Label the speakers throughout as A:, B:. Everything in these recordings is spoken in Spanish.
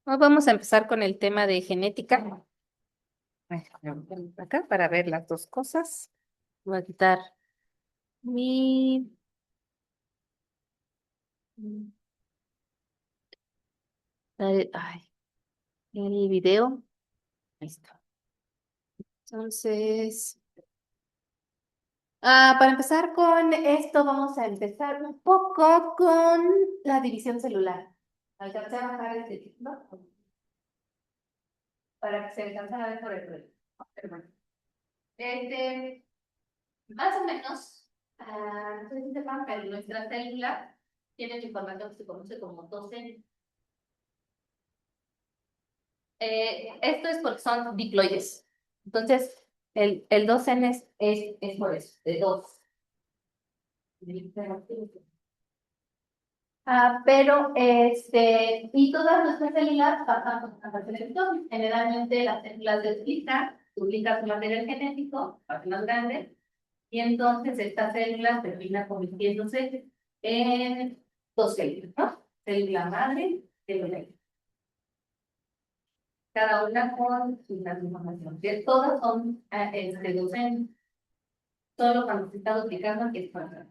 A: Hoy vamos a empezar con el tema de genética. Déjame poner acá para ver las dos cosas. Voy a quitar mi, ay, el video. Ahí está. Entonces, para empezar con esto, vamos a empezar un poco con la división celular. Alcancé a bajar este título para que se alcance a ver por el proyecto. Pero bueno. Este, Más o menos, no sé si sepan, pero nuestra célula tiene la información que se conoce como 2N. Esto es porque son diploides. Entonces, el 2N es por eso, de 2. Y todas nuestras células pasan por una fase de mitosis. Generalmente las células duplican su material genético, parte más grande, y entonces esta célula termina convirtiéndose en dos células, ¿no? Célula madre, célula hija. Cada una con su transformación. Que todas son docentes, solo cuando se está duplicando que es para.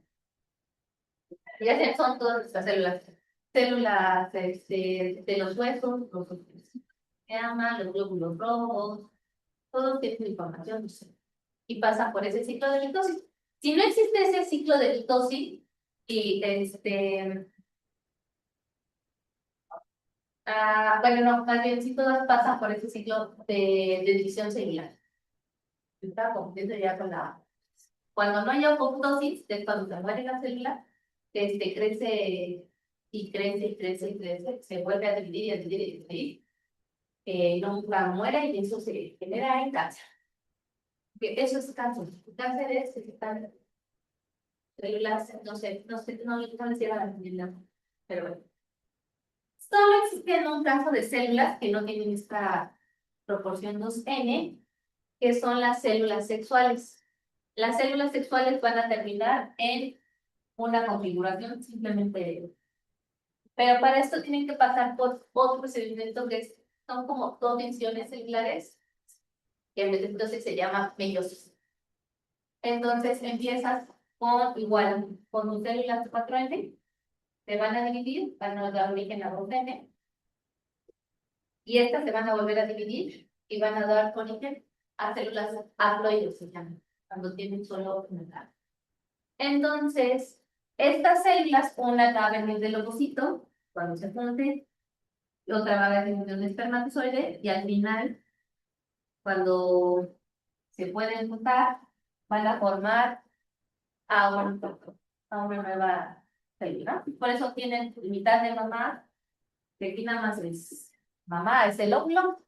A: Y así son todas nuestras células. Células de los huesos, los llama, los glóbulos rojos, todos tienen información, no sé, y pasan por ese ciclo de mitosis. Si no existe ese ciclo de mitosis, y bueno, no, más bien si todas pasan por ese ciclo de división celular. Está completo ya con la. Cuando no hay apoptosis, es cuando se muere la célula, crece y crece y crece y crece, se vuelve a dividir y a dividir y a dividir. Nunca muere y eso se genera en cáncer. Que eso es cáncer. El cáncer es que están células, no les llega a la célula, pero bueno. Solo existe un caso de células que no tienen esta proporción 2N, que son las células sexuales. Las células sexuales van a terminar en una configuración simplemente. Pero para esto tienen que pasar por otro procedimiento son como dos divisiones celulares, que entonces se llama meiosis. Entonces empiezas con tus células 4N, se van a dividir, van a dar origen a 2N, y estas se van a volver a dividir y van a dar origen a células haploides, se llaman, cuando tienen solo una. Entonces, estas células, una va a venir del ovocito, cuando se junte, y otra va a venir de un espermatozoide, y al final, cuando se pueden juntar, van a formar a, a una nueva célula. Por eso tienen mitad de mamá, que aquí nada más es mamá, es el óvulo,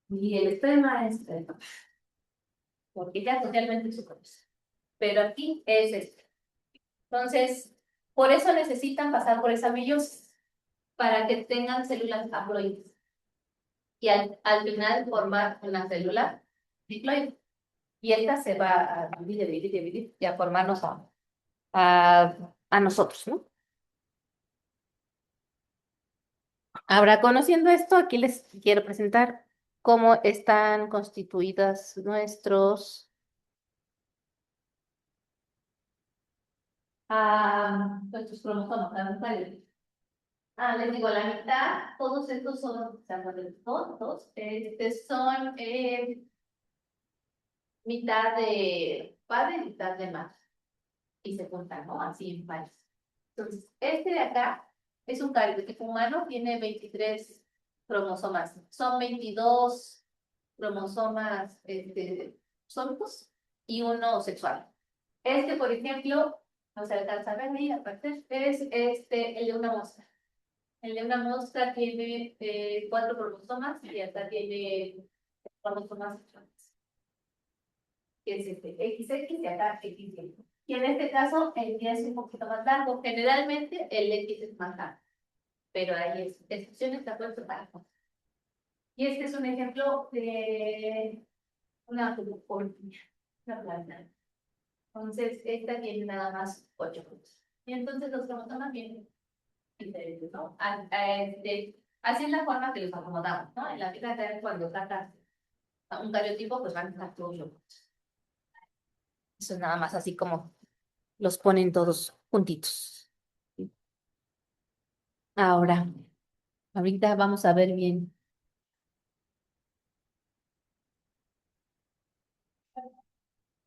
A: y el esperma es el papá, porque ya socialmente se conoce. Pero aquí es este. Entonces, por eso necesitan pasar por esa meiosis, para que tengan células haploides y al final formar una célula diploide. Y esta se va a dividir, dividir, dividir y a formarnos a nosotros, ¿no? Ahora, conociendo esto, aquí les quiero presentar cómo están constituidas nuestros cromosomas, las mujeres. Les digo, la mitad, todos estos son, o sea, bueno, todos, son mitad de padre y mitad de madre. Y se juntan, ¿no? Así en pares. Entonces, este de acá es un caridotipo humano, tiene 23 cromosomas. Son 22 cromosomas sólicos y uno sexual. Por ejemplo, no se alcanza a ver ahí, aparte, es el de una mosca. El de una mosca tiene 4 cromosomas y acá tiene cromosomas sexuales, que es XX y acá XY. Y en este caso, el Y es un poquito más largo. Generalmente, el X es más largo, pero hay excepciones, de acuerdo para cosas. Y este es un ejemplo de una polilla, una planta. Entonces, esta tiene nada más 8 puntos. Y entonces los cromosomas vienen diferentes, ¿no? Así es la forma que los acomodamos, ¿no? En la vida real, cuando sacas un cariotipo, pues van a estar todos juntos. Eso es nada más así como los ponen todos juntitos. Ahora, ahorita vamos a ver bien.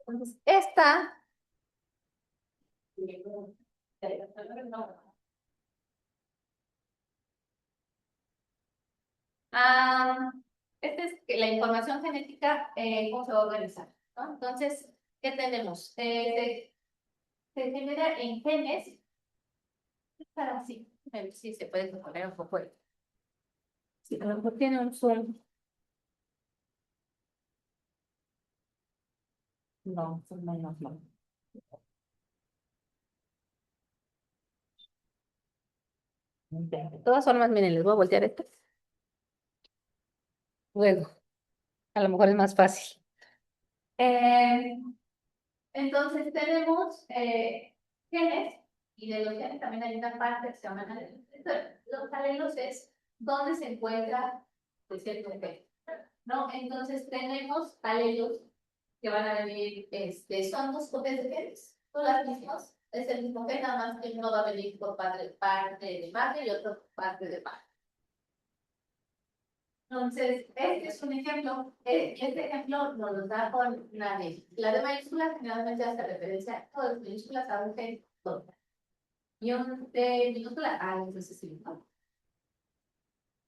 A: Entonces, esta. Ah, esta es que la información genética, cómo se va a organizar, ¿no? Entonces, ¿qué tenemos? Se genera en genes, para así, a ver si se puede poner un poco. Sí, a lo mejor tiene un zoom. No, son menos, no. De todas formas, miren, les voy a voltear esto. Luego, a lo mejor es más fácil. Eh, entonces tenemos genes, y de los genes también hay una parte que se llama alelos. Entonces, los alelos es donde se encuentra pues, cierto gen, ¿no? Entonces tenemos alelos que van a venir, son dos copias de genes, son las mismas, es el mismo gen, nada más que uno va a venir por parte de madre y otro por parte de padre. Entonces, este es un ejemplo. Este ejemplo nos lo da con la D. La D mayúscula generalmente hace referencia a todas las minúsculas a un gen total. Y un D minúscula a un recesivo, ¿no?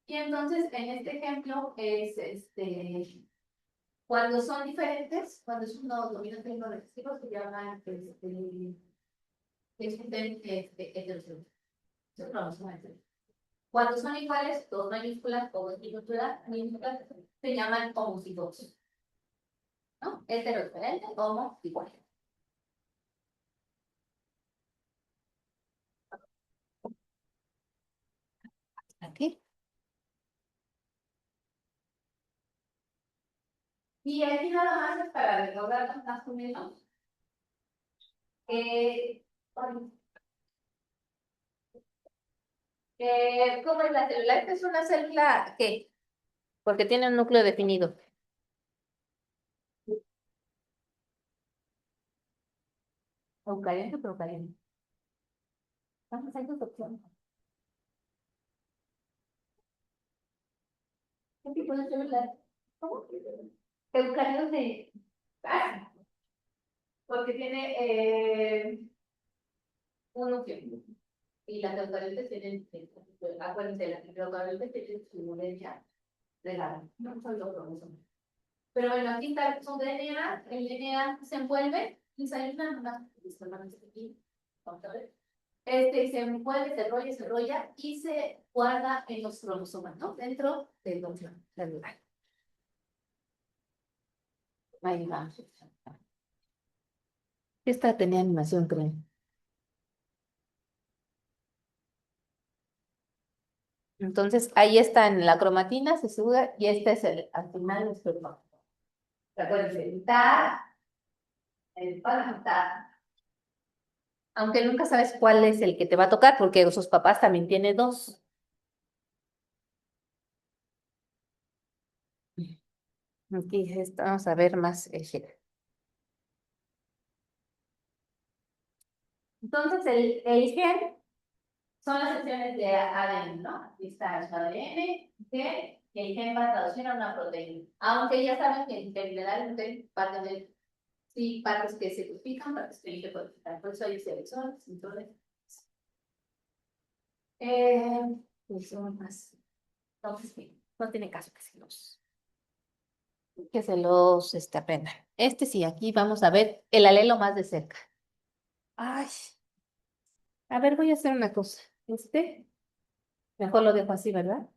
A: Y entonces, en este ejemplo, es cuando son diferentes, cuando es uno dominante y uno recesivo, se llaman es un gen heterozigótico. Eso no lo sabemos. Cuando son iguales, dos mayúsculas o dos minúsculas, se llaman homocigos, ¿no? Hetero diferente, homo igual. Aquí. Y aquí nada más es para recordar más o menos eh, ¿cómo es la célula? Esta es una célula ¿qué? Porque tiene un núcleo definido. Eucariota o procariota. Vamos a dos opciones. ¿Qué tipo de célula? ¿Cómo? Eucariotas de... Ah, porque tiene un núcleo. Y las eucariotas tienen, acuérdense, las eucariotas tienen su herencia de la, no son los cromosomas. Pero bueno, aquí está su DNA, el DNA se envuelve y sale vamos a ver. Se envuelve, se enrolla y se guarda en los cromosomas, ¿no? Dentro del núcleo celular. Ahí va. Esta tenía animación, creo. Entonces, ahí está en la cromatina, se sube, y este es el, al final, el esperma. Acuérdense, está, el pan está. Aunque nunca sabes cuál es el que te va a tocar, porque sus papás también tienen dos. Aquí vamos a ver más el gen. Entonces, el gen son las secciones de ADN, ¿no? Aquí está el ADN, gen, y el gen va a traducir a una proteína. Aunque ya saben que en general va a tener, sí, partes que se codifican, partes que no se codifican. Por eso hay selecciones, entonces. Pues son más. Entonces, sí, no tiene caso que se los aprendan. Sí, aquí vamos a ver el alelo más de cerca. Ay, a ver, voy a hacer una cosa. Mejor lo dejo así, ¿verdad?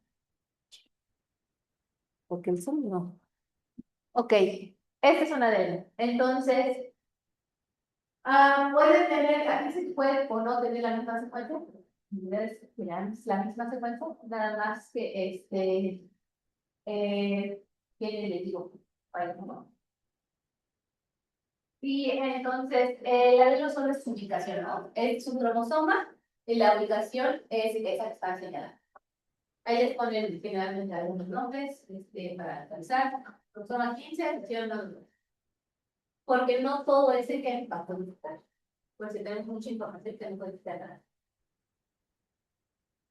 A: Porque el Zoom no. Ok, esta es una de ellas. Entonces, puede tener, aquí se puede o no tener la misma secuencia. La misma secuencia, nada más que ¿qué les digo? Bueno, ¿no? Y entonces, la de los solo es su ubicación, ¿no? Es su cromosoma y la ubicación es esa que está señalada. Ahí les ponen generalmente algunos nombres para actualizar. Cromosoma 15, pusieron los nombres. Porque no todo ese que va a codificar. Pues si tenemos mucha información que no codificar nada.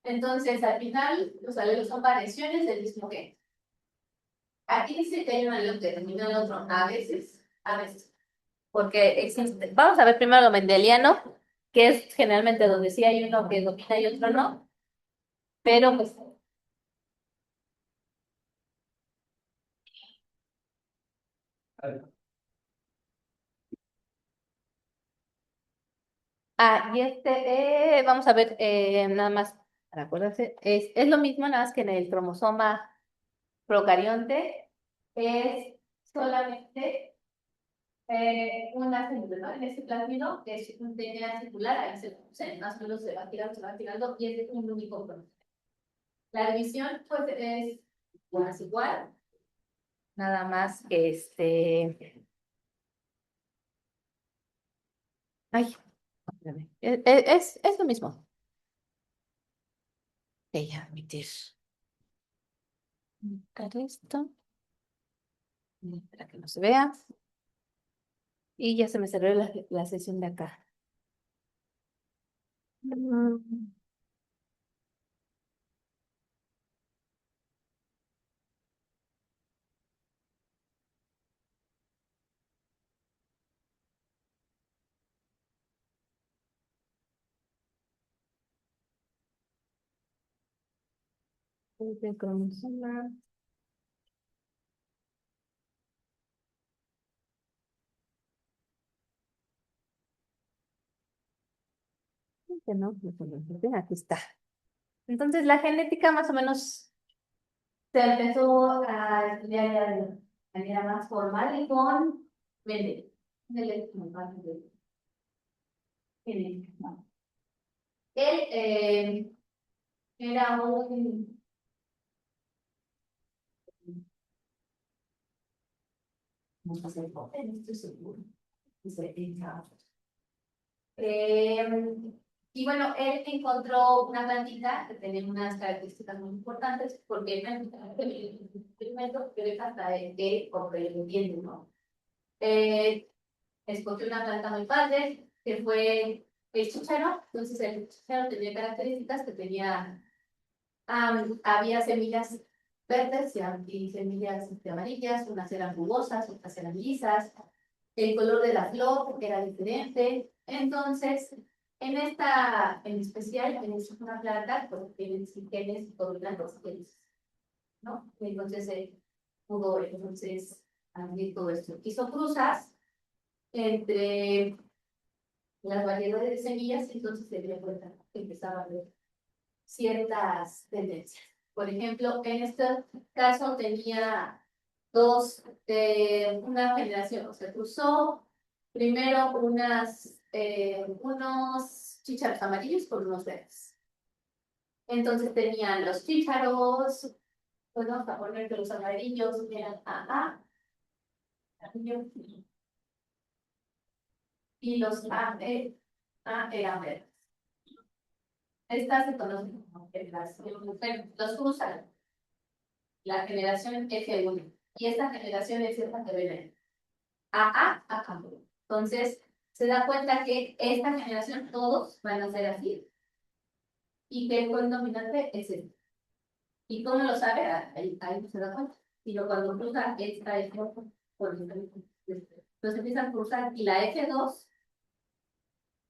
A: Entonces, al final, los alelos son variaciones del mismo gen. Aquí dice que hay un alelo que determina el otro a veces, a veces. Porque existe. Vamos a ver primero lo mendeliano, que es generalmente donde sí hay uno que domina y otro no. Pero pues. Y vamos a ver, nada más, para acordarse, es lo mismo, nada más que en el cromosoma procarionte es solamente una célula, ¿no? En este plásmido, que es un DNA circular, ahí se produce, más o menos se va tirando, y es de un único cromosoma. La división, pues, es igual, nada más que ay, espérame, es lo mismo. Voy a admitir. Buscar esto, para que no se vea. Y ya se me cerró la sesión de acá. Mm, de cromosoma. Que no, aquí está. Entonces, la genética más o menos se empezó a estudiar ya de manera más formal y con Mendel. Mendel es como parte de genética, ¿no? Él era un. No sé si no estoy seguro. Dice, y bueno, él encontró una plantita que tenía unas características muy importantes porque el experimento que hasta de porque lo entiende, ¿no? Escogió una planta muy padre que fue el chícharo. Entonces el chícharo tenía características que tenía, había semillas verdes y semillas amarillas, unas eran rugosas, otras eran lisas, el color de la flor era diferente. Entonces, en especial, es una planta, pues tienen genes y por blancos genes, ¿no? Entonces, pudo, entonces, añadir todo esto. Hizo cruzas entre las variedades de semillas, entonces se dio cuenta que empezaba a ver ciertas tendencias. Por ejemplo, en este caso tenía una generación, o sea, cruzó primero unos chícharos amarillos con unos verdes. Entonces tenían los chícharos, pues vamos a poner que los amarillos eran AA, y los A eran verdes. Estas se conocen como generación, bueno, los cruzan la generación F1. Y esta generación es esta que viene a cambio. Entonces, se da cuenta que esta generación todos van a ser así y que el código dominante es este. ¿Y cómo lo sabe? Ahí se da cuenta. Y lo cuando cruza esta F1, entonces empieza a cruzar y la F2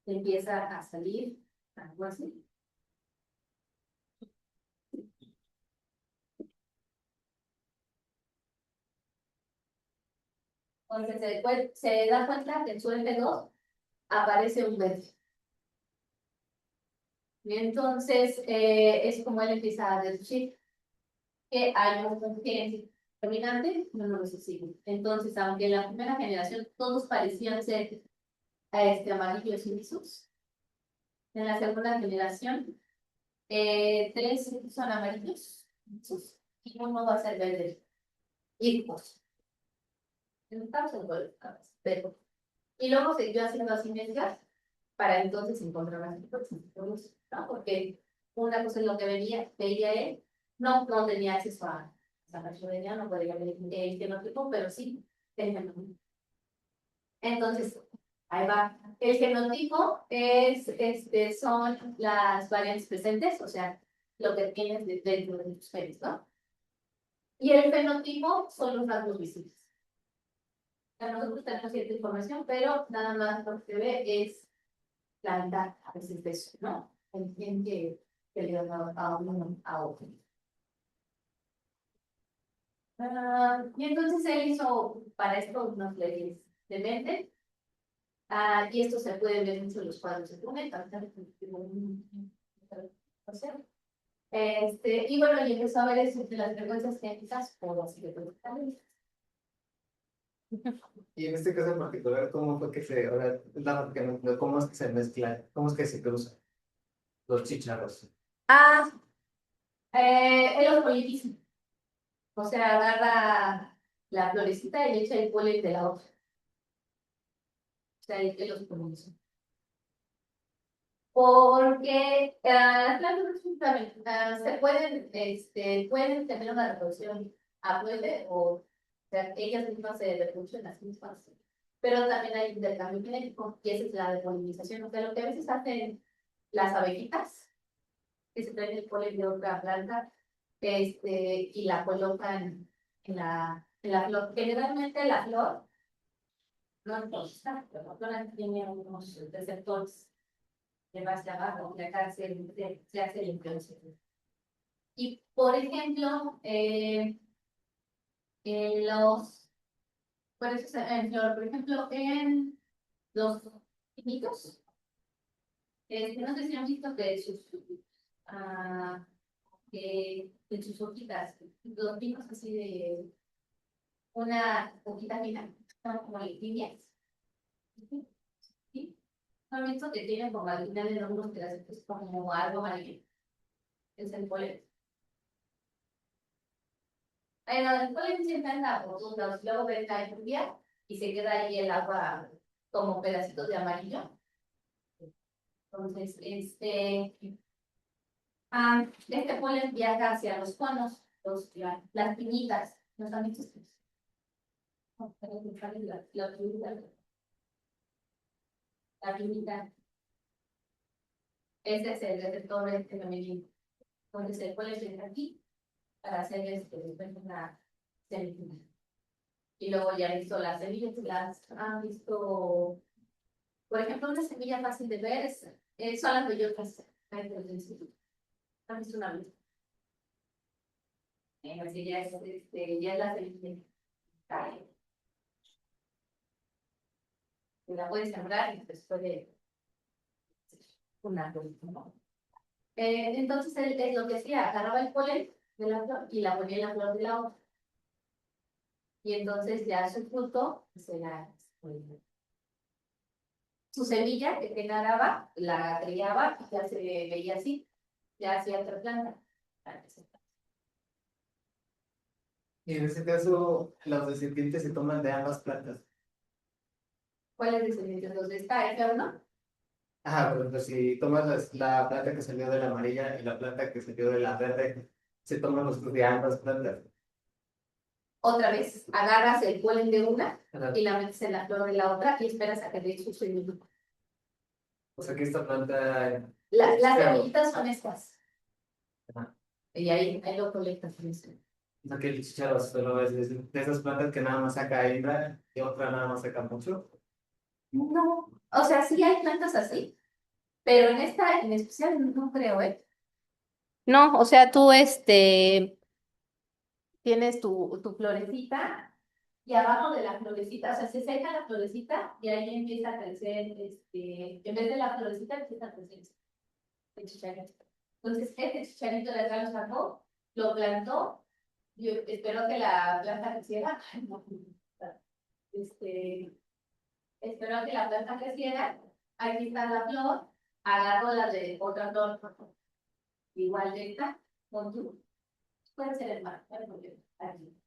A: empieza a salir algo así. Entonces se da cuenta que en su F2 aparece un verde. Y entonces es como él empieza a deducir que hay un gen dominante, no lo sigue. Entonces, aunque en la primera generación todos parecían ser amarillos y lisos, en la segunda generación tres son amarillos lisos, y uno va a ser verde. Hijos. En un caso, pero. Y luego siguió haciendo así mezclas para entonces encontrar las cosas, ¿no? Porque una cosa es lo que veía él no tenía acceso a la ciudadanía, no podía ver el genotipo, pero sí el fenotipo. Entonces, ahí va. El genotipo son las variantes presentes, o sea, lo que tienes dentro de tus genes, ¿no? Y el fenotipo son los rasgos visibles. O sea, nosotros tenemos cierta información, pero nada más lo que se ve es la mitad, a veces de eso, ¿no? El gen que le da a uno a otro. Y entonces él hizo para esto unas leyes de mente. Y esto se puede ver mucho en los cuadros de Brunetta. Y bueno, y empezó a ver eso de las frecuencias científicas por así de
B: Y en este caso en particular, ¿cómo fue que se, ahora, cómo es que se mezclan, cómo es que se cruzan los chicharros?
A: Él los politiza. O sea, agarra la florecita y le echa el polen de la hoja. O sea, él los politiza. Porque las plantas se pueden tener una reproducción apuede o sea, ellas mismas se reproducen las mismas. Pero también hay intercambio genético y esa es la de polinización. O sea, lo que a veces hacen las abejitas, que se traen el polen de otra planta y la colocan en la flor. Generalmente la flor no está, pero la flor tiene unos receptores de más de abajo, que acá se hace el influencer. Y, por ejemplo, en los, por eso por ejemplo, en los pinitos, no sé si han visto ah, de sus hojitas, los pinos así de una hojita fina, son como líneas. ¿Sí? ¿Han visto que tienen como al final de los pedazos como algo amarillo? Es el polen. El polen siempre anda por todos lados, luego ves la lluvia y se queda ahí el agua como pedacitos de amarillo. Entonces, este polen viaja hacia los conos, las pinitas, ¿no han visto? La pinita, ese es el receptor femenino. Entonces, el polen viaja aquí para hacer una semilla. Y luego ya han visto las semillas, las han visto. Por ejemplo, una semilla fácil de ver son las bellotas. ¿Han visto una vez? Así ya es la semilla. La puedes sembrar y después puede una flor, ¿no? Entonces él es lo que hacía, agarraba el polen de la flor y la ponía en la flor de la otra. Y entonces ya su fruto su semilla que generaba, la criaba y ya se veía así, ya hacía otra planta.
B: Y en este caso, los descendientes se toman de ambas plantas.
A: ¿Cuáles descendientes? ¿Dónde está? ¿Ese uno?
B: Por ejemplo, si tomas la planta que salió de la amarilla y la planta que salió de la verde, se toman los de ambas plantas.
A: Otra vez, agarras el polen de una
B: Ajá.
A: y la metes en la flor de la otra y esperas a que dé su semilla.
B: O sea que esta planta...
A: Las semillitas son estas.
B: Ajá.
A: Y ahí lo colectas.
B: O sea que el chícharo solo es de esas plantas que nada más saca hembra y otra nada más saca mucho.
A: No, o sea, sí hay plantas así, pero en esta en especial no creo, ¿eh? No, o sea, tú tienes tu florecita y abajo de la florecita, o sea, se seca la florecita y ahí empieza a crecer, en vez de la florecita empieza a crecer el chicharito. Entonces, este chicharito de acá lo sacó, lo plantó, yo espero que la planta creciera. Ay, no, espero que la planta creciera, aquí está la flor, agarro la de otra flor, igual de esta, con tu, puede ser el mar, aquí.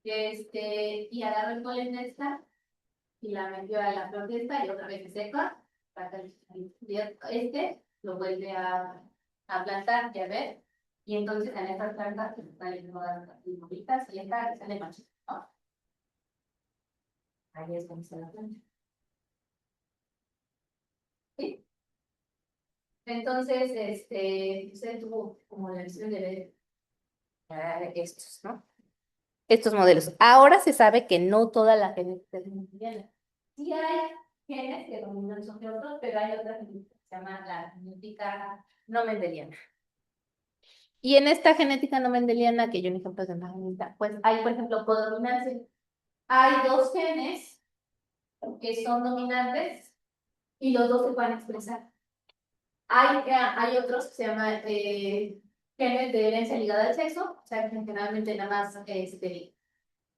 A: Y agarro el polen de esta y la metió a la flor de esta y otra vez se seca, lo vuelve a plantar, ya ver, Y entonces en estas plantas se salen todas las bolitas y esta sale machito, ¿no? Ahí es donde se la planta. ¿Sí? Entonces, se tuvo como la visión de ver estos, ¿no? Estos modelos. Ahora se sabe que no toda la genética es mendeliana. Sí hay genes que dominan sobre otros, pero hay otra genética que se llama la genética no mendeliana. Y en esta genética no mendeliana, que yo un ejemplo de una genética, pues hay, por ejemplo, codominancia. Hay dos genes que son dominantes y los dos se pueden expresar. Hay otros que se llaman genes de herencia ligada al sexo, o sea, que generalmente nada más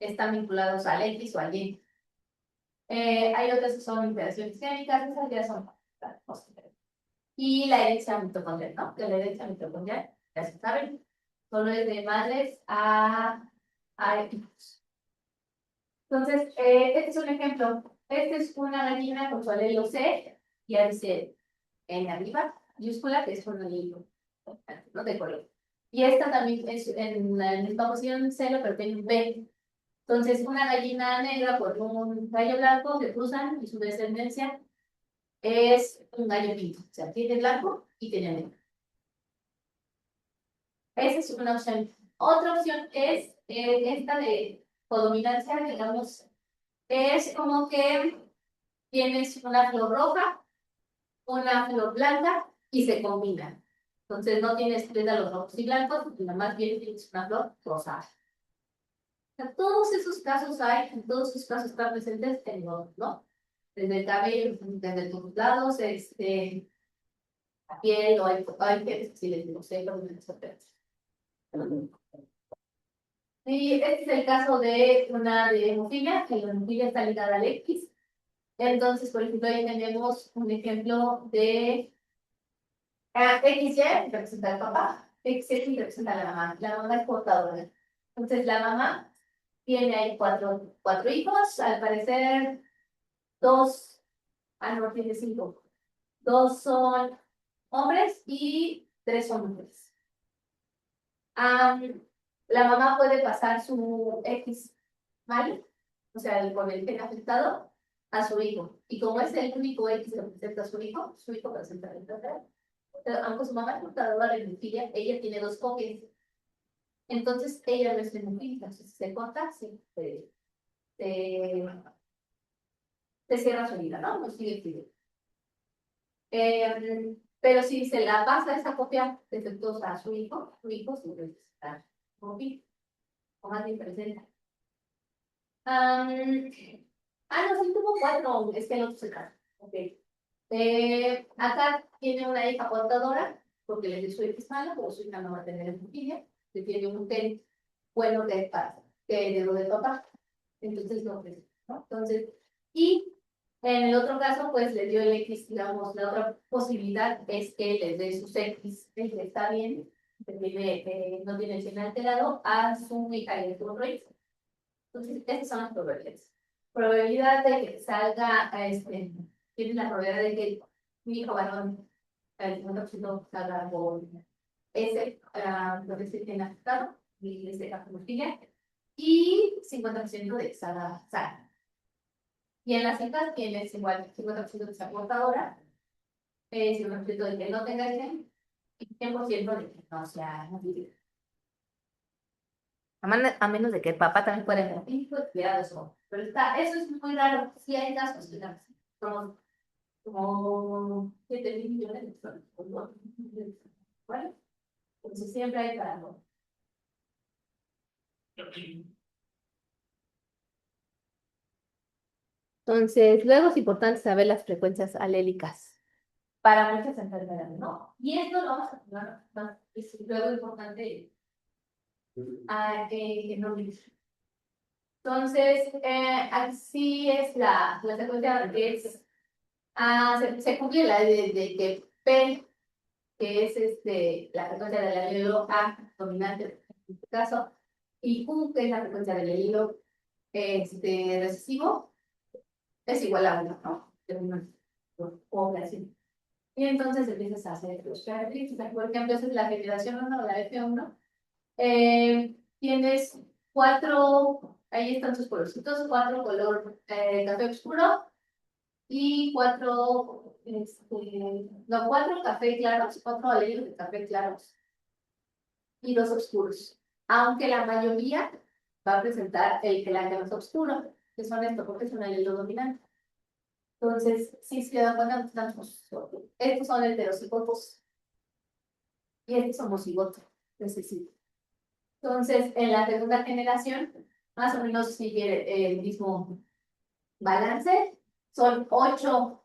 A: están vinculados al X o al Y. Hay otras que son alteraciones génicas, esas ya son y la herencia mitocondrial, ¿no? Que la herencia mitocondrial, ya se saben, solo es de madres a hijos. Entonces, este es un ejemplo. Este es una gallina con su alelo C, ya dice en arriba, mayúscula, que es un alelo, no de color. Y esta también es en la misma posición celo, pero tiene un B. Entonces, una gallina negra por un gallo blanco que cruzan y su descendencia es un gallo pinto. O sea, tiene blanco y tiene negro. Esa es una opción. Otra opción es esta de codominancia, digamos, es como que tienes una flor roja, una flor blanca y se combinan. Entonces no tienes pétalos rojos y blancos, sino más bien tienes una flor rosada. O sea, todos esos casos hay, en todos esos casos están presentes en los, ¿no? Desde el cabello, desde todos lados, la piel, o hay que si les digo, sé, los y este es el caso de una de hemofilia, que la hemofilia está ligada al X. Entonces, por ejemplo, ahí tenemos un ejemplo de XY representa al papá, XY representa a la mamá es portadora. Entonces, la mamá tiene ahí cuatro hijos, al parecer dos, no, tiene cinco. Dos son hombres y tres son mujeres. La mamá puede pasar su X mal, o sea, con el gen afectado, a su hijo. Y como es el único X que representa a su hijo presenta el enfermedad. Aunque su mamá es portadora de hemofilia, ella tiene dos copias. Entonces, ella no es hemofílica. Entonces, si se corta, sí, se, se cierra su vida, ¿no? No sigue vivo. Pero si se la pasa esa copia defectuosa a su hijo sí necesita hemofílica, o más bien presenta. No, sí tuvo cuatro, es que el otro se casa. Ok. Acá tiene una hija portadora, porque le dio su hija hispana, pero su hija no va a tener hemofília, que tiene un gen bueno que heredó del papá. Entonces, no, pues, ¿no? Entonces, y en el otro caso, pues le dio el X, digamos, la otra posibilidad es que les dé sus X, el que está bien, que no tiene el gen alterado, a su hija y a su otro hijo. Entonces, estas son las probabilidades. Probabilidad de que salga, tiene la probabilidad de que mi hijo varón, el 50% salga con ese, lo que se tiene afectado, y ese la hemofilia, y 50% de que salga sana. Y en las hijas tienes igual 50% de esa portadora, 50% de que no tenga el gen, y 100% de que no sea hemofilia. A menos de que el papá también pueda tener hijos, cuidado eso. Pero eso es muy raro. Sí hay casos, somos como 7.000 millones de personas. Bueno, entonces siempre hay para todo. Entonces, luego es importante saber las frecuencias alélicas para muchas enfermedades, ¿no? Y esto lo vamos a tomar más. Es luego importante que no olvides. Entonces, así es la secuencia que es. Se cumple la de que P, que es la frecuencia del alelo A dominante en este caso, y Q, que es la frecuencia del alelo recesivo, es igual a 1, ¿no? O así. Y entonces empiezas a hacer los características. Por ejemplo, esa es la generación 1, la F1. Tienes 4, ahí están tus colorcitos, 4 color café oscuro y 4, no, 4 café claros, 4 aleros de café claros y 2 oscuros. Aunque la mayoría va a presentar el que la más oscuro, que son estos, porque es un alelo dominante. Entonces, sí se dan cuenta, estos son heterocigotos y estos son homocigotos. Necesito. Entonces, en la segunda generación, más o menos sigue el mismo balance. Son 8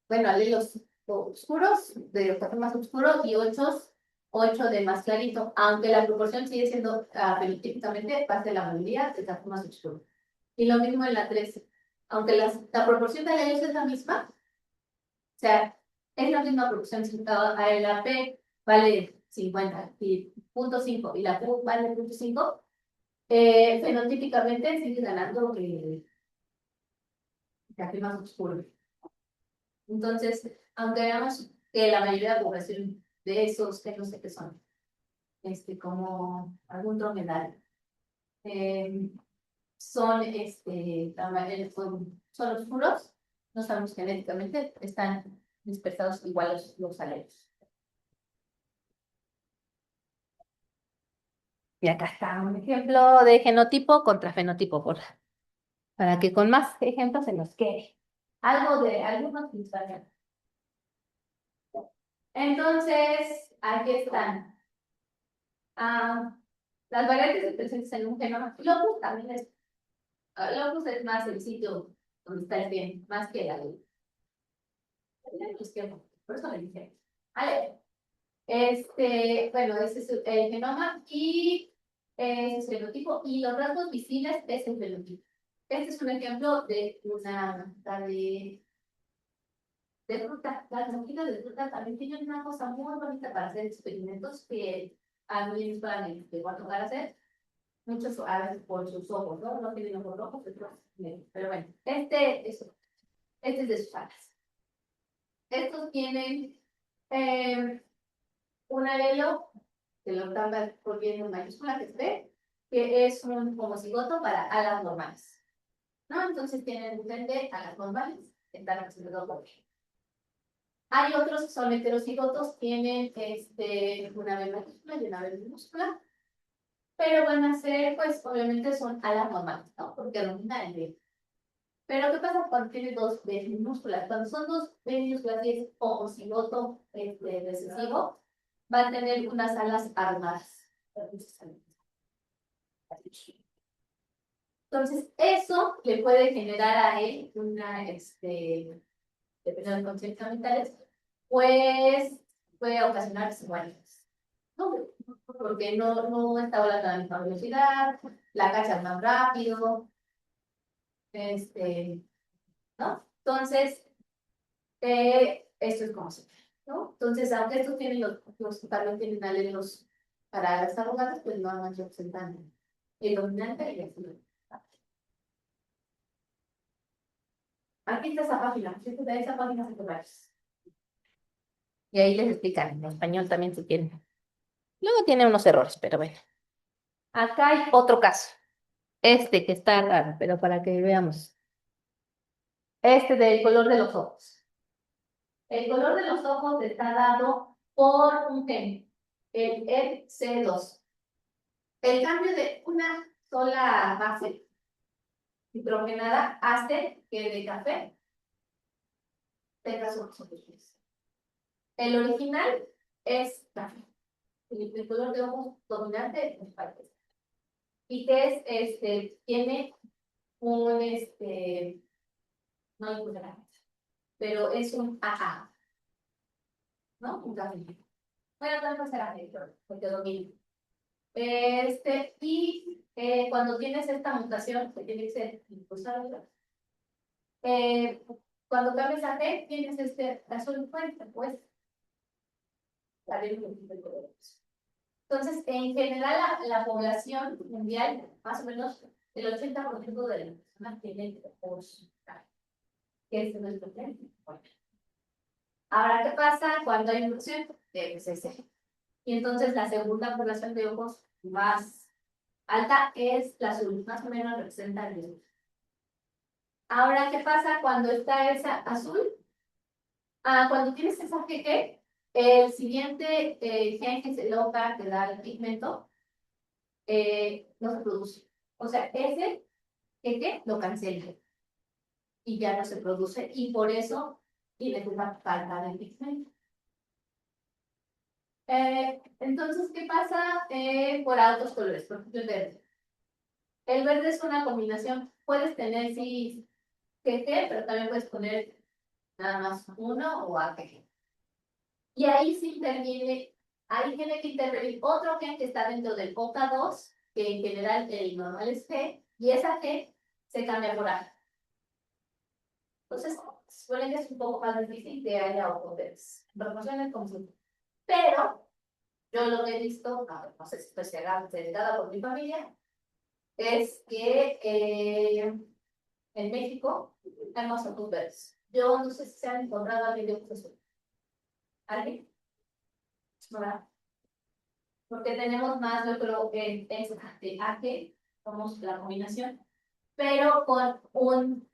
A: bueno, alelos oscuros, de los cafés más oscuros, y 8 de más clarito, aunque la proporción sigue siendo fenotípicamente parte de la mayoría de café más oscuro. Y lo mismo en la 13. Aunque la proporción de alelos es la misma, o sea, es la misma proporción, si la P vale 50 y 0.5 y la Q vale 0.5, fenotípicamente sigue ganando el café más oscuro. Entonces, aunque veamos que la mayoría de la población de esos, que no sé qué son, como algún dromedario, eh, son oscuros, no sabemos genéticamente, están dispersados igual los alelos. Y acá está un ejemplo de genotipo contra fenotipo, para que con más ejemplos se nos quede. Algunos pinceles. Entonces, aquí están. Las variantes presentes en un genoma. Locus es más el sitio donde está el bien, más que la ley. Por eso le dije. Vale. Bueno, ese es el genoma y es el fenotipo. Y los rasgos visibles es el fenotipo. Este es un ejemplo de una mata de fruta. Las hojitas de fruta también tienen una cosa muy bonita para hacer experimentos que a mí me van a tocar hacer. Muchos a veces por sus ojos, ¿no? No tienen ojos rojos, pero bueno, este es de sus alas. Estos tienen un alelo, que lo están volviendo en mayúscula, que se ve, que es un homocigoto para alas normales. ¿No? Entonces tienen un frente alas normales, que están representados por aquí. Hay otros que son heterocigotos, tienen una B mayúscula y una B minúscula, pero van a ser, pues, obviamente son alas normales, ¿no? Porque domina el B. Pero ¿qué pasa cuando tiene dos B minúsculas? Cuando son dos B minúsculas y es homocigoto recesivo, va a tener unas alas armadas. Entonces, eso le puede generar a él dependiendo de conceptos mentales, pues puede ocasionar desigualdades. ¿No? Porque no está volando a la misma velocidad, la cacha más rápido, ¿no? Entonces, esto es como se ve, ¿no? Entonces, aunque estos tienen los que también tienen alelos para las arrugadas, pues no van representando el dominante y el dominante. Aquí está esa página, de esa página se puede. Y ahí les explican en español también si quieren. Luego tiene unos errores, pero bueno. Acá hay otro caso. Que está raro, pero para que veamos. Del color de los ojos. El color de los ojos está dado por un gen, el EC2. El cambio de una sola base hidrogenada hace que de café tenga sus ojos. El original es café. El color de ojos dominante es café. Y que tiene un, no le puse la fecha, pero es un AA, ¿no? Un café. Bueno, tanto será negro, porque domina. Y cuando tienes esta mutación, que tiene que ser impulsada, cuando cambias a G, tienes azul fuerte, pues, entonces, en general, la población mundial, más o menos, El 80% de las personas tienen OS, que es nuestro plan. Ahora, ¿qué pasa cuando hay mutación? Pues ese. Y entonces la segunda población de ojos más alta es la azul, más o menos representa el azul. Ahora, ¿qué pasa cuando está esa azul? Cuando tienes esa GG, el siguiente gen que se logra que da el pigmento no se produce. O sea, ese GG lo cancela y ya no se produce y por eso tienes una falta de pigmento. Entonces, ¿qué pasa por otros colores? Por ejemplo, el verde. El verde es una combinación. Puedes tener, sí, GG, pero también puedes poner nada más uno o AGG. Y ahí sí interviene, ahí tiene que intervenir otro gen que está dentro del OCA2, que en general el normal es G, y esa G se cambia por A. Entonces, suele que es un poco más difícil que haya otros proporciones como si. Pero yo lo que he visto, no sé si estoy sesgada por mi familia, es que en México hay más ojos verdes. Yo no sé si se han encontrado alguien de ojos azules. ¿Alguien? ¿No? Porque tenemos más, yo creo, en de AG, somos la combinación, pero con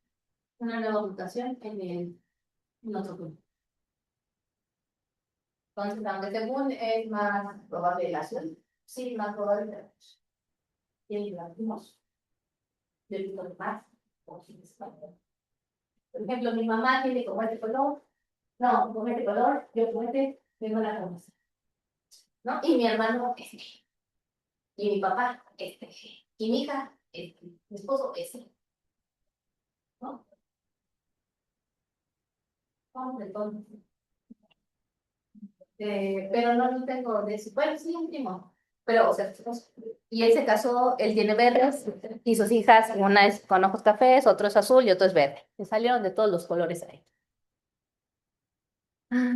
A: una nueva mutación en otro punto. Entonces, aunque según es más probable la azul, sí, más probable la luz. Y el vimos, yo digo más, por ejemplo, mi mamá tiene como este color, no, con este color, yo con este, tengo la conozco, ¿no? Y mi hermano, este, y mi papá, este, y mi hija, este, mi esposo, este, ¿no? Vamos de todo. Pero no tengo de eso. Bueno, sí, un primo. Pero, o sea, y él se casó, él tiene verdes y sus hijas, una es con ojos cafés, otro es azul y otro es verde. Me salieron de todos los colores ahí. Ah,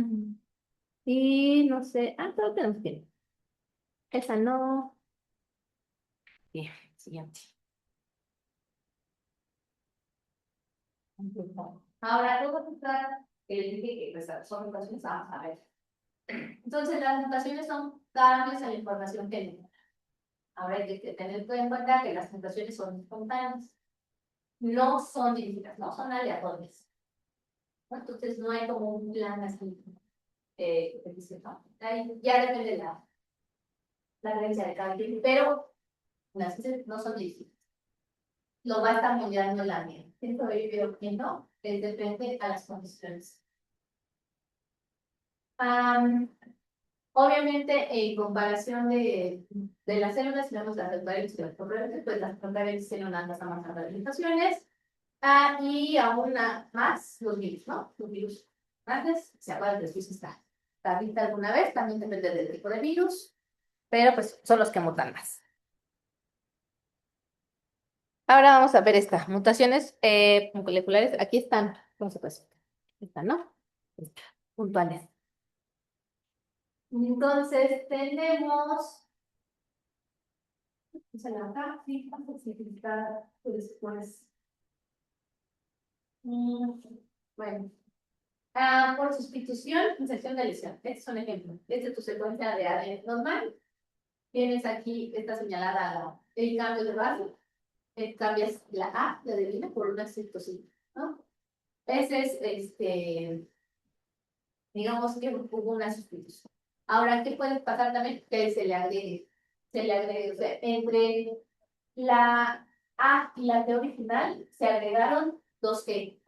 A: y no sé, todo tenemos tiempo. Esa no. Bien, siguiente. Ahora, todas estas que les dije que pues, son mutaciones, vamos a ver. Entonces, las mutaciones son cambios en la información genética. Ahora hay que tener en cuenta que las mutaciones son espontáneas. No son dirigidas, no son aleatorias. Entonces no hay como un plan así que dice, no, ahí ya depende de la creencia de cada quien, pero las no son dirigidas. Lo va a estar moldeando el ambiente. Siento que yo que no, es depende a las condiciones. Obviamente, en comparación de las células, tenemos las eucariotas y las procariotas, pues las procariotas tienen unas más avanzadas limitaciones. Y aún más los virus, ¿no? Los virus grandes, se acuerdan que después está vista alguna vez, también depende del tipo de virus, pero pues son los que mutan más. Ahora vamos a ver estas mutaciones moleculares. Aquí están, ¿cómo se puede? Están, ¿no? Están, puntuales. Entonces tenemos, acá, sí, vamos a simplificar después. Bueno. Por sustitución, inserción de lesión. Este es un ejemplo. Esta es tu secuencia de ADN normal. Tienes aquí, está señalada el cambio de base. Cambias la A, la de por una citosina, ¿no? Ese es, digamos que hubo una sustitución. Ahora, ¿qué puede pasar también? Que se le agregue. O sea, entre la A y la T original se agregaron dos G.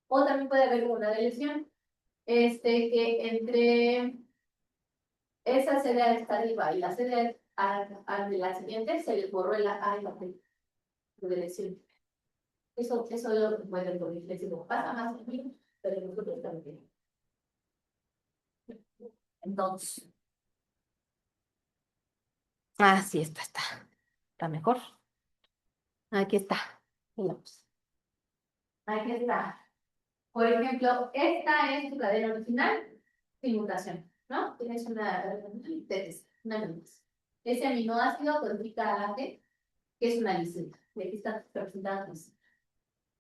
A: O también puede haber una de lesión. Que entre esa sede está arriba y la sede de la siguiente se le borró el A y la T de lesión. Eso es lo que puede ocurrir. Les digo, pasa más en mí, pero nosotros también. Entonces, sí, está mejor. Aquí está. Veamos. Aquí está. Por ejemplo, esta es tu cadena original sin mutación, ¿no? Tienes una ese aminoácido codifica a la T, que es una lisina. Y aquí están representadas las.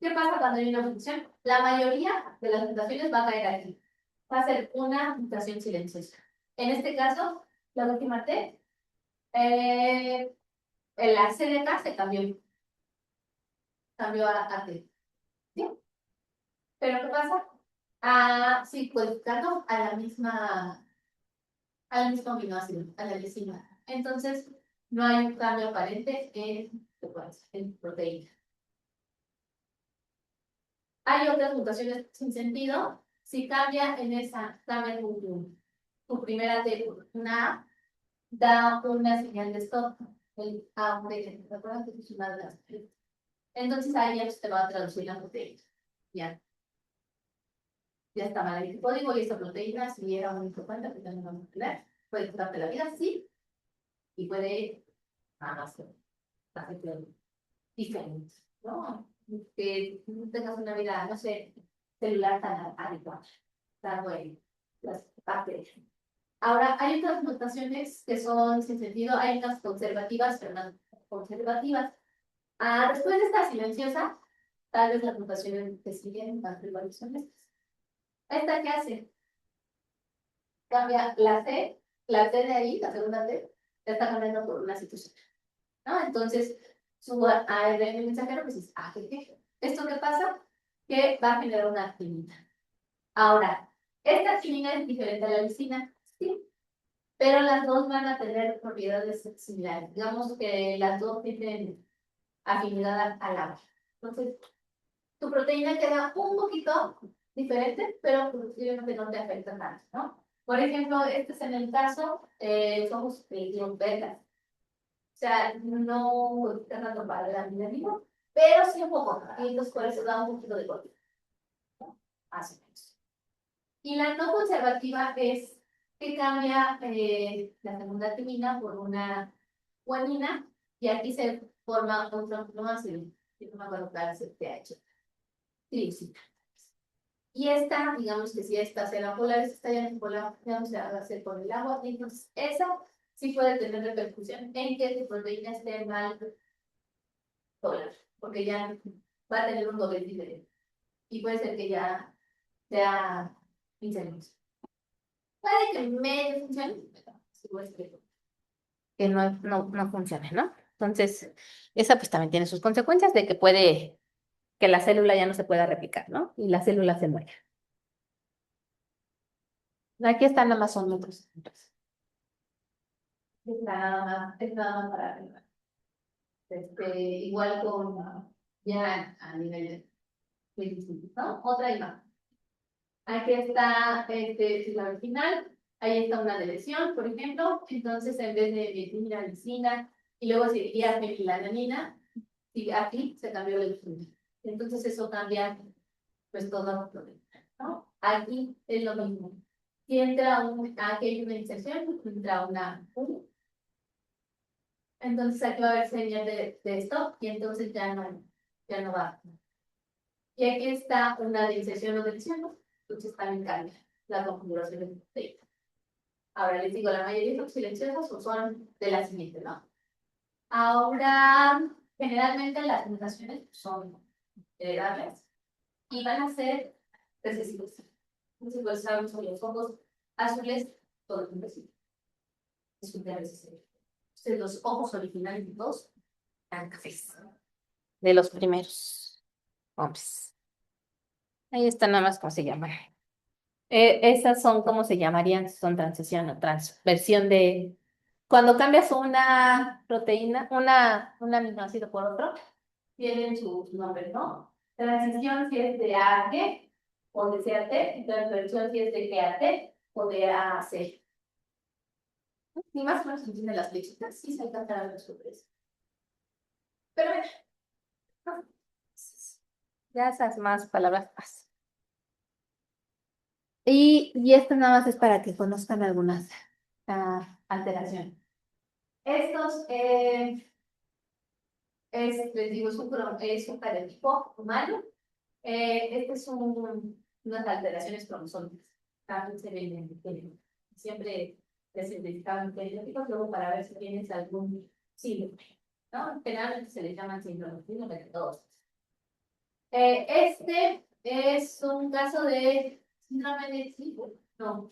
A: ¿Qué pasa cuando hay una mutación? La mayoría de las mutaciones va a caer aquí. Va a ser una mutación silenciosa. En este caso, la última T, la C de acá se cambió a T. ¿Sí? Pero ¿qué pasa? Sí, codificando al mismo aminoácido, a la lisina. Entonces, no hay un cambio aparente en proteína. Hay otras mutaciones sin sentido. Si cambia en esa, cambia tu primera T por una A, da una señal de stop. El A, ¿te acuerdas que es una de las? Entonces ahí ya se va a traducir la proteína. Ya está mal el código y esta proteína, si era un importante, que también vamos a ver, puede costarte la vida, sí, y puede hacerte diferente, ¿no? Que no tengas una vida, no sé, celular tan adecuada, tan buena, las partes. Ahora, hay otras mutaciones que son sin sentido, hay unas conservativas, pero no conservativas. Después de esta silenciosa, tal vez las mutaciones que siguen más rivales son estas. ¿Esta qué hace? Cambia la T de ahí, la segunda T, está cambiando por una citosina, ¿no? Entonces, su ARN mensajero, pues es AGG. ¿Esto qué pasa? Que va a generar una actinina. Ahora, esta actinina es diferente a la lisina, sí, pero las dos van a tener propiedades similares. Digamos que las dos tienen afinidad al agua. Entonces, tu proteína queda un poquito diferente, pero posiblemente no te afecta tanto, ¿no? Por ejemplo, este es en el caso, somos betas. O sea, no está tanto para el amigo, pero sí un poco. Y entonces por eso da un poquito de corte, ¿no? Más o menos. Y la no conservativa es que cambia la segunda timina por una guanina y aquí se forma otro aminoácido. No me acuerdo cuál es el TH. Tripsina. Y esta, digamos que si esta será polar, esta ya no polar, ya no se va a hacer con el agua. Entonces, esa sí puede tener repercusión en que tu proteína esté mal polar, porque ya va a tener un doble diferente. Y puede ser que ya sea inservible. Puede que medio funcione, pero sí puede ser que no funcione, ¿no? Entonces, esa pues también tiene sus consecuencias de que puede que la célula ya no se pueda replicar, ¿no? Y la célula se muere. Aquí están nada más son otros ejemplos. Es nada más para arriba. Igual con ya a nivel de ¿no? Otra imagen. Aquí está la original, ahí está una lesión, por ejemplo, entonces en vez de metilmina, y luego se diría fenilalanina, y aquí se cambió la leucina. Entonces eso cambia pues todo el problema, ¿no? Aquí es lo mismo. Si entra aquí hay una inserción, entra una U, entonces aquí va a haber señal de stop y entonces ya no va. Y aquí está una de inserción o deleción, ¿no? Entonces también cambia la configuración del proteína. Ahora les digo, la mayoría son silenciosas o son de la siguiente, ¿no? Ahora, generalmente las mutaciones son heredables y van a ser recesivas. Entonces, pues sabemos que los ojos azules, todos son recesivos. Es un recesivo. Entonces, los ojos originales de todos eran cafés. De los primeros hombres. Ahí está nada más cómo se llama. Esas son, ¿cómo se llamarían? Son transición o transversión de... Cuando cambias una proteína, un aminoácido por otro, tienen sus nombres, ¿no? Transición si es de A a G o de C a T, y transversión si es de G a T o de A a C. Ni más o menos entienden las flechitas, sí se alcanzan a ver sobre eso. Pero bueno, ya esas más palabras más. Y esto nada más es para que conozcan algunas alteraciones. Estos, les digo, es un cariotipo humano. Este es unas alteraciones cromosómicas. También se ven siempre les identificaban cariotipo, luego para ver si tienes algún síndrome. ¿no? Generalmente se les llaman síndrome de todos. Este es un caso de síndrome de tipo, no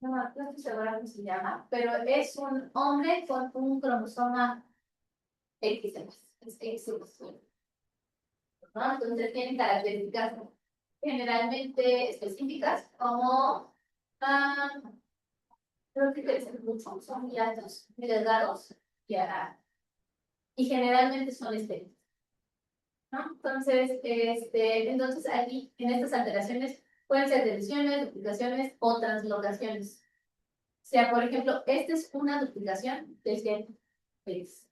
A: estoy segura cómo se llama, pero es un hombre con un cromosoma X, es X, ¿no? Entonces tienen características generalmente específicas como, creo que crecen mucho, son muy altos, muy delgados, y generalmente son estériles, ¿no? Entonces aquí, en estas alteraciones, pueden ser deleciones, duplicaciones o translocaciones. O sea, por ejemplo, esta es una duplicación del gen X,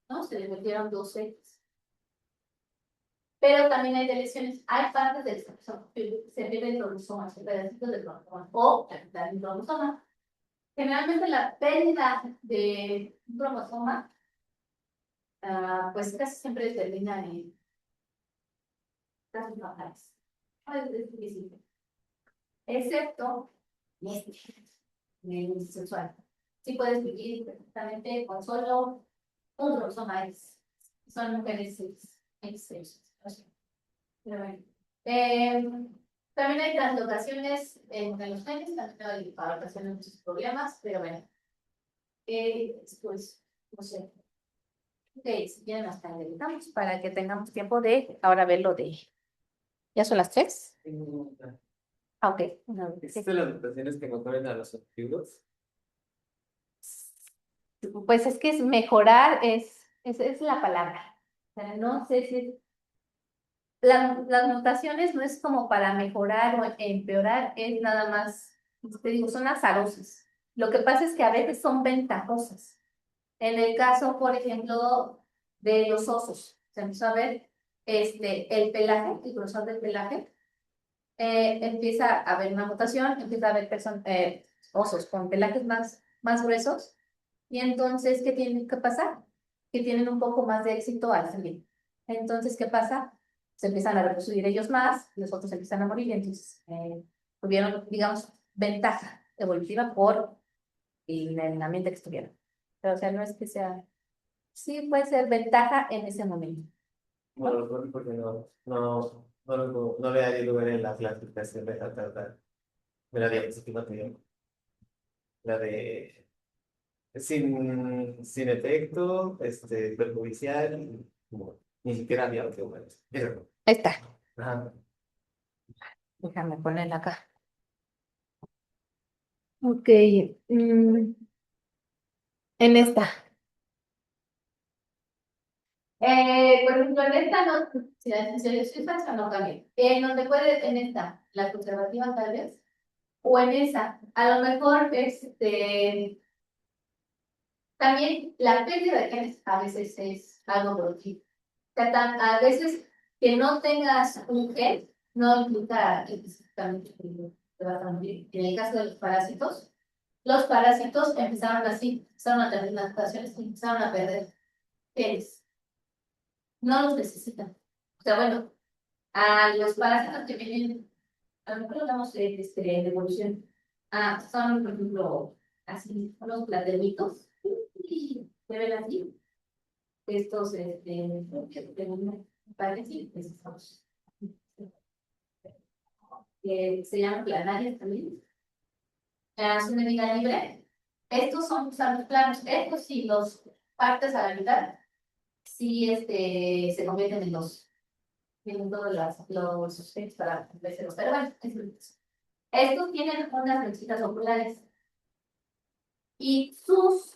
A: ¿no? Se le metieron dos X. Pero también hay deleciones, hay partes del cromosoma, se pierde el cromosoma, pedacitos del cromosoma, o la mitad del cromosoma. Generalmente la pérdida de un cromosoma, pues casi siempre termina en casos fatales. Es difícil. Excepto en el sexual. Sí puedes vivir perfectamente con solo un cromosoma X. Son mujeres X. Pero bueno. También hay translocaciones entre los genes, también hay para ocasionar muchos problemas, pero bueno. Pues, no sé. Ok, si quieren hasta editamos para que tengamos tiempo de ahora ver lo de. ¿Ya son las 3? Ah, ok.
B: ¿Existe las mutaciones que mejoran a los antiguos?
A: Pues es que es mejorar, es la palabra. O sea, no sé si las mutaciones no es como para mejorar o empeorar, es nada más, te digo, son azarosas. Lo que pasa es que a veces son ventajosas. En el caso, por ejemplo, de los osos, se empezó a ver el pelaje, el grosor del pelaje, empieza a haber una mutación, empieza a haber osos con pelajes más gruesos, y entonces, ¿qué tiene que pasar? Que tienen un poco más de éxito al salir. Entonces, ¿qué pasa? Se empiezan a reproducir ellos más, los otros empiezan a morir, y entonces tuvieron, digamos, ventaja evolutiva por el ambiente que estuvieron. Pero, o sea, no es que sea, sí puede ser ventaja en ese momento.
B: Bueno, porque no le daría lugar en la clasificación de la diapositiva que dio. La de sin efecto, perjudicial, ni siquiera había otro, bueno, eso.
A: Ahí está.
B: Ajá.
A: Déjame ponerla acá. Ok. En esta. Por ejemplo, en esta no, si la decisión es falsa, no cambia. En donde puede, en esta, la conservativa tal vez, o en esa, a lo mejor, también la pérdida de genes a veces es algo productivo. O sea, a veces que no tengas un gen no implica específicamente que te vas a morir. En el caso de los parásitos empezaron así, empezaron a tener las mutaciones y empezaron a perder genes. No los necesitan. O sea, bueno, a los parásitos que vienen, a lo mejor hablamos de evolución. Son, por ejemplo, así, unos platanitos, se ven así, estos, me parece, que se llaman planarias también. Son de vida libre. Estos son gusanos planos. Estos sí, los partes a la mitad, sí, se convierten en tienen todos los suspectos para verse. Pero bueno, estos tienen unas manchitas oculares y sus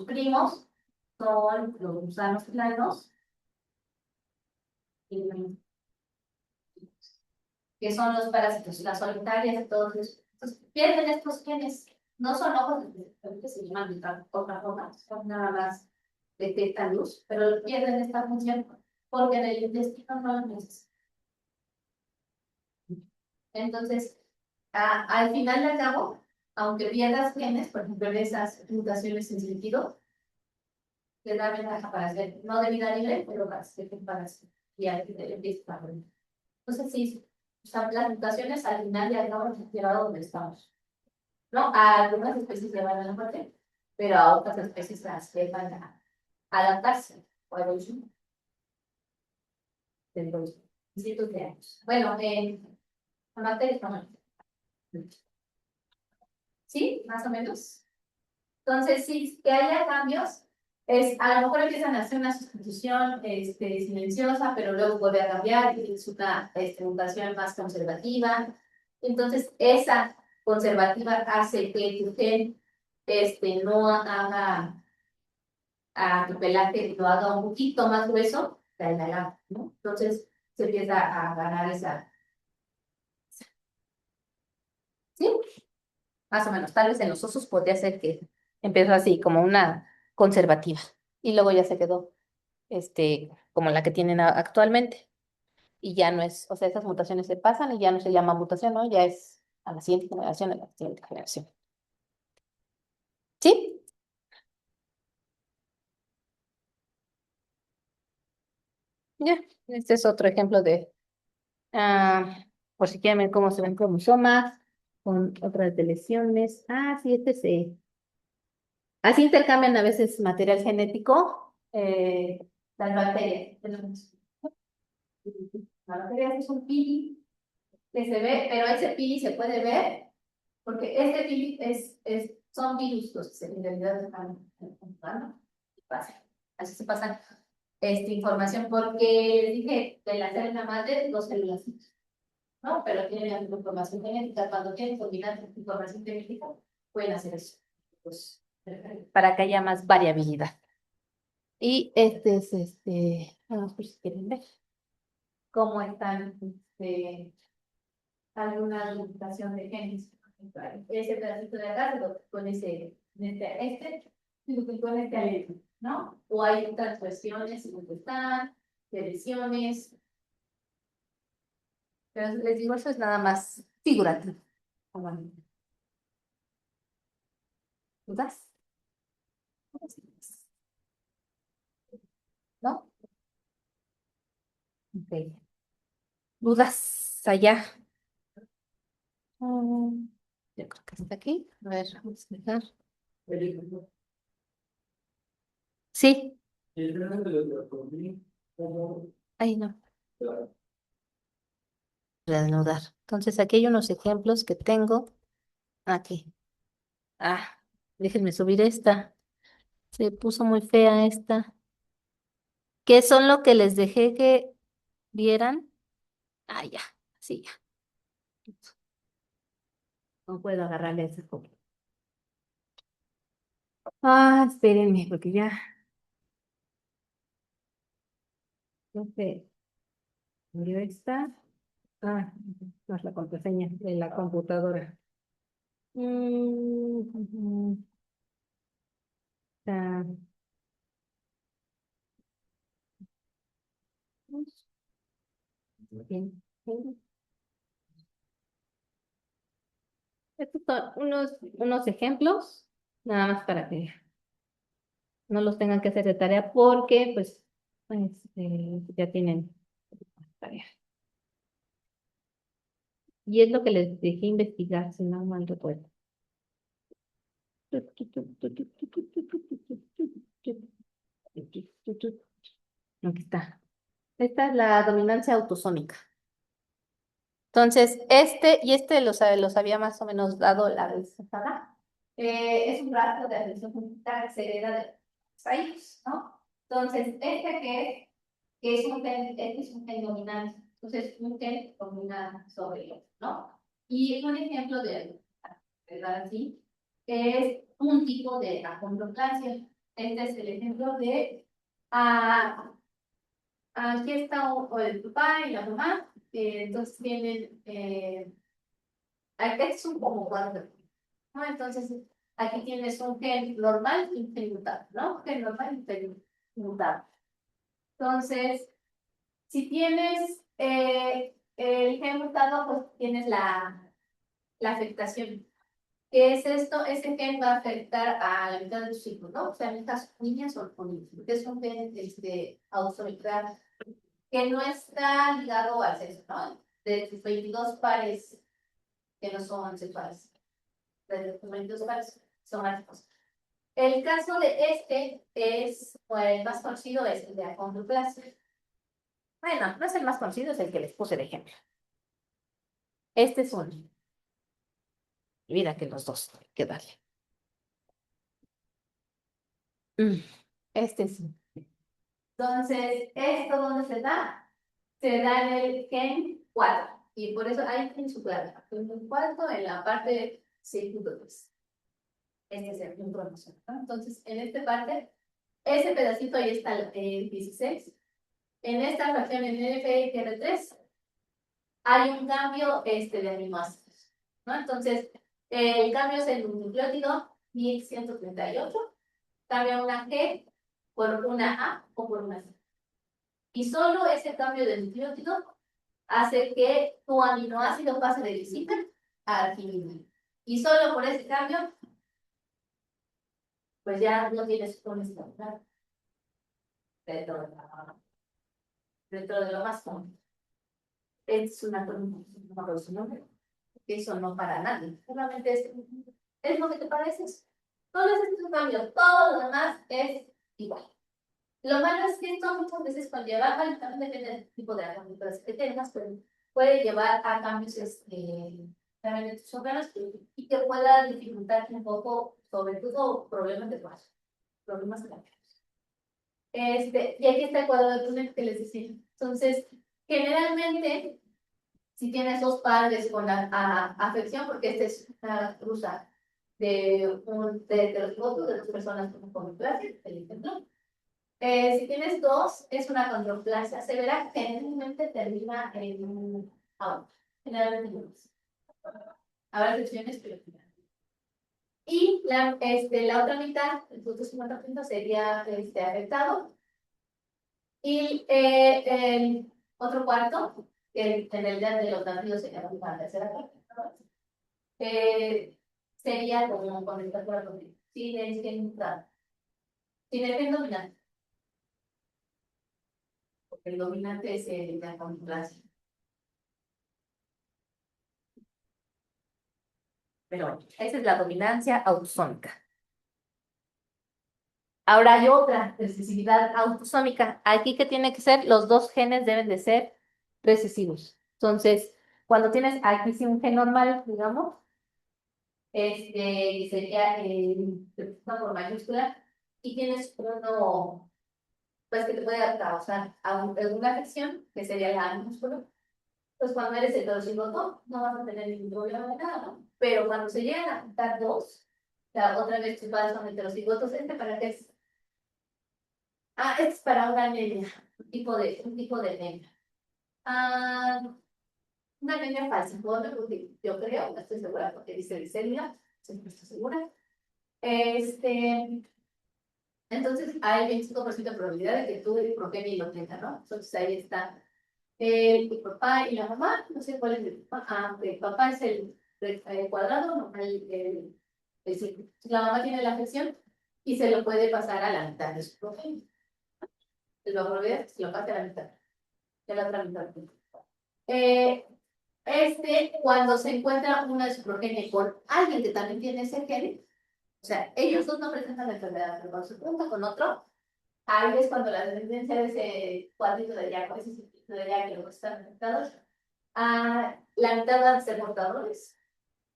A: primos son los gusanos planos, y- que son los parásitos, las solitarias, todos esos. Entonces, pierden estos genes. No son ojos, que se llaman de otra forma, son nada más detectan luz, pero pierden esta función porque en el intestino no lo necesitan. Entonces, al final de cabo, aunque pierdas genes, por ejemplo, en esas mutaciones en sentido, te da ventaja para hacer, no de vida libre, pero para hacer, y al final empieza a aprender. Entonces, sí, o sea, las mutaciones al final ya no nos han llevado donde estamos. ¿No? A algunas especies llevan a la muerte, pero a otras especies las llevan a adaptarse o a evolucionar. Entonces, cientos de años. Bueno, materias como ¿sí? Más o menos. Entonces, sí, que haya cambios, a lo mejor empiezan a hacer una sustitución silenciosa, pero luego vuelve a cambiar y es una mutación más conservativa. Entonces, esa conservativa hace que tu gen no haga a tu pelaje, lo haga un poquito más grueso, ¿no? Entonces, se empieza a ganar esa, ¿sí? Más o menos. Tal vez en los osos podría ser que empezó así, como una conservativa, y luego ya se quedó, como la que tienen actualmente. Y ya no es, o sea, esas mutaciones se pasan y ya no se llama mutación, ¿no? Ya es a la siguiente generación, a la siguiente generación. ¿Sí? Ya. Este es otro ejemplo de, por si quieren ver cómo se ven cromosomas, con otras de lesiones. Ah, sí, así intercambian a veces material genético, las bacterias. La bacteria es un pili que se ve, pero ese pili se puede ver porque este pili son virus los que en realidad están jugando. Así se pasan información porque les dije de la célula madre, dos células, ¿no? Pero tienen información genética. Cuando tienen combinada información genética, pueden hacer eso. Pues, para que haya más variabilidad. Y vamos por si quieren ver cómo están alguna limitación de genes. Ese pedacito de acá con con este alelo, ¿no? O hay transversiones donde están, lesiones. Pero les digo, eso es nada más figurativo. ¿Dudas? ¿No? Ok. ¿Dudas allá? Yo creo que está aquí. A ver, vamos a dejar. Sí. Ahí no. Reanudar. Entonces, aquí hay unos ejemplos que tengo. Aquí. Ah, déjenme subir esta. Se puso muy fea esta. ¿Qué son lo que les dejé que vieran? Ah, ya. Sí, ya. No puedo agarrarle esa foto. Ah, espérenme, porque ya. No sé. ¿Murió esta? Ah, no es la contraseña de la computadora. Ujú. Ah, bien. Estos son unos ejemplos, nada más para que no los tengan que hacer de tarea porque, pues, ya tienen tarea. Y es lo que les dejé investigar, si no mal recuerdo. Aquí está. Esta es la dominancia autosómica. Entonces, los había más o menos dado la vez pasada. Es un rastro de atención conducta que se hereda de los años, ¿no? Entonces, este es un gen dominante. Entonces, un gen domina sobre el otro, ¿no? Y un ejemplo ¿verdad? Así, es un tipo de achondroplasia. Este es el ejemplo de, ah, aquí está o el papá y la mamá, entonces tienen, aquí es un como cuadro, ¿no? Entonces, aquí tienes un gen normal y un gen mutado, ¿no? Gen normal y un gen mutado. Entonces, si tienes el gen mutado, pues tienes la afectación. ¿Qué es esto? Ese gen va a afectar a la mitad de tus hijos, ¿no? O sea, en estas niñas o niños. Es un gen autosomal que no está ligado al sexo, ¿no? De tus 22 pares que no son sexuales. De tus 22 pares son mágicos. El caso de este es, o el más conocido es el de achondroplasia. Bueno, no es el más conocido, es el que les puse de ejemplo. Este es uno. Mira que los dos hay que darle. Este es uno. Entonces, ¿esto dónde se da? Se da en el gen 4. Y por eso hay en su clave. En el 4, en la parte 6.3. Este es el cromosoma, ¿no? Entonces, en esta parte, ese pedacito ahí está el 16. En esta fracción, en NFR3, hay un cambio de aminoácidos, ¿no? Entonces, el cambio es en un nucleótido 1138, cambia una G por una A o por una C. Y solo ese cambio de nucleótido hace que tu aminoácido pase de visita a arginina. Y solo por ese cambio, pues ya no tienes un estándar dentro de lo más común. Es una no su nombre. Eso no para nadie. Solamente es lo que te parece. Todo es un cambio, todo lo demás es igual. Lo malo es que esto muchas veces conlleva, bueno, también depende del tipo de agricultura que tengas, pero puede llevar a cambios también en tus órganos y que pueda dificultarte un poco, sobre todo problemas de corazón, problemas de la piel. Y aquí está el cuadro de Brunet que les decía. Entonces, generalmente, si tienes dos padres con afección, porque esta es una cruza de los votos de dos personas con clase, el ejemplo. Si tienes dos, es una condroplasia severa, generalmente termina en un aborto. Generalmente no. Habrá excepciones, pero y la otra mitad, el punto 50% sería afectado. Y el otro cuarto, que en el día de los nacidos sería la tercera parte, ¿no? Sería como con el acuerdo sin el gen dominante, porque el dominante es el de acumulación. Pero bueno, esa es la dominancia autosómica. Ahora hay otra recesividad autosómica. Aquí que tiene que ser, los dos genes deben de ser recesivos. Entonces, cuando tienes aquí sí un gen normal, digamos, sería por mayúscula, y tienes uno, pues que te puede causar alguna afección, que sería la minúscula. Pues cuando eres heterocigoto, no vas a tener ningún problema de nada, ¿no? Pero cuando se llegan a juntar dos, la otra vez tus padres son heterocigotos, ¿para qué es? Es para una anemia, un tipo de anemia. Una anemia falsa, porque yo creo, no estoy segura, porque dice glicemia, siempre estoy segura. Entonces hay 25% de probabilidad de que tú el progenie lo tenga, ¿no? Entonces ahí está el papá y la mamá, no sé cuál es el papá. El papá es el cuadrado, mamá el círculo. La mamá tiene la afección y se lo puede pasar a la mitad de su progenie. La probabilidad se lo pasa a la mitad, de la otra mitad. Cuando se encuentra una de su progenie con alguien que también tiene ese gen, o sea, ellos dos no presentan la enfermedad, pero cuando se junta con otro, ahí es cuando la tendencia de ese cuadrito de allá, ese circuito de allá que luego están afectados, la mitad van a ser portadores,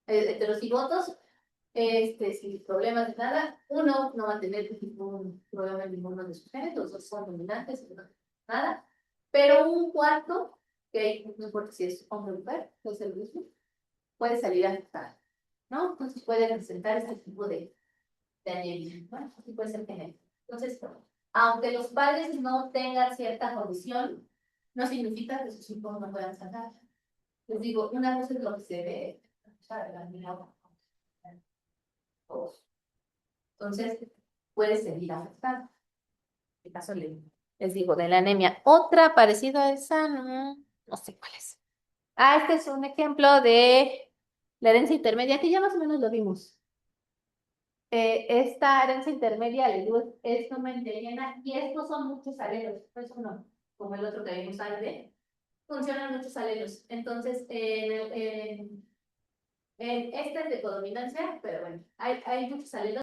A: heterocigotos, sin problemas de nada. Uno no va a tener ningún problema en ninguno de sus genes, los dos son dominantes, nada. Pero un cuarto, que no importa si es hombre o mujer, no es el mismo, puede salir afectado, ¿no? Entonces puede presentar este tipo de anemia, ¿no? Así puede ser genético. Entonces, aunque los padres no tengan cierta condición, no significa que sus hijos no puedan sanar. Les digo, una cosa es lo que se ve, entonces puede seguir afectado. En el caso les digo, de la anemia. Otra parecida a esa, no sé cuál es. Este es un ejemplo de la herencia intermedia, que ya más o menos lo vimos. Esta herencia intermedia es no mendeliana y estos son muchos alelos, pues uno, como el otro que vimos antes, funcionan muchos alelos. Entonces, esta es de codominancia, pero bueno, hay muchos alelos.